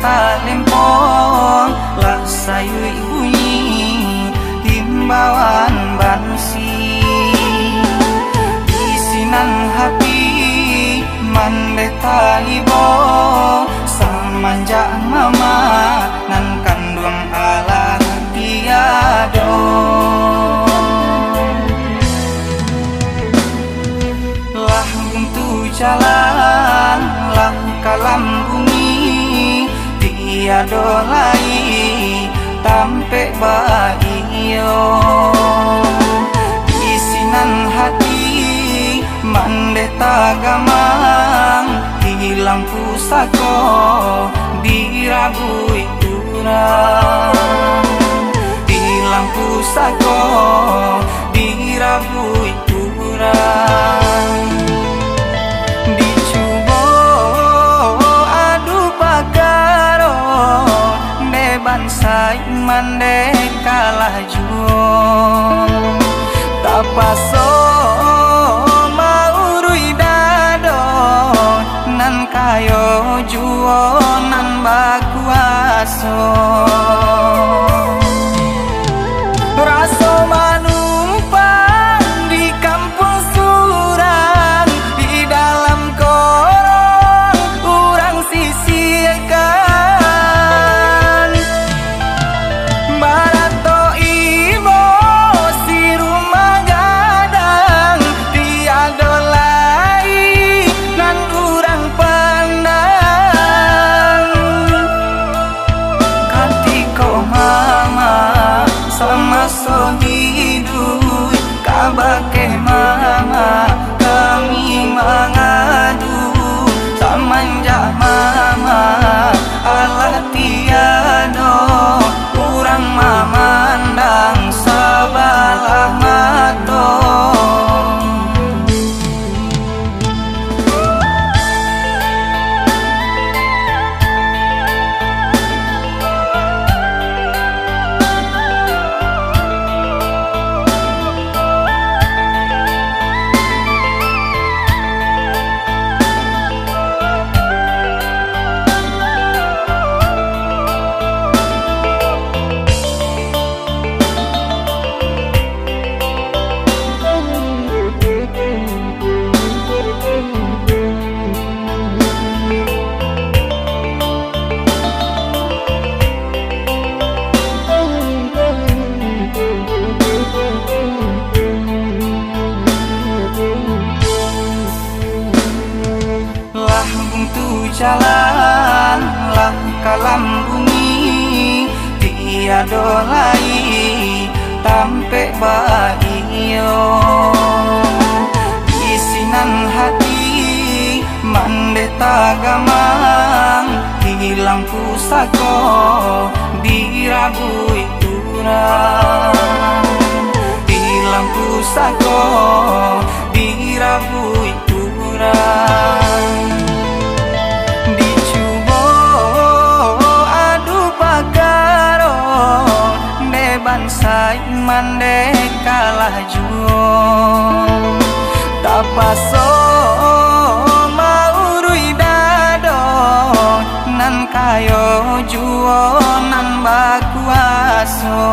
talempong lah sayu bunyi himbauan bansi isinan hati mandeta ibo samanja mama nan kandung ala tiado lah buntu jalan lah kalam bumi tiado lai tampe baio isinan hati mandeta gamang di lampu sako dirabui urang di lampu sako dirabui urang dicubo adu pagaro deban sai mande kalah juo tapaso nan kayo juo nan bakuaso raso manumpang di kampung surang di dalam korong urang sisirkan barato ibo si rumah gadang tiado lai nan urang pandang katiko mama sama so hidup kabake mama kami mengadu samanja mama Allah tiado urang mamandang sabalah mato jalan lah kalam bumi tiado lai tampe baio isinan hati mandeta gamang di lampu sako dirabui urang di lampu sako dirabui urang sai mande kalah juo tapaso maurui dado nan kayo juo nan bakuaso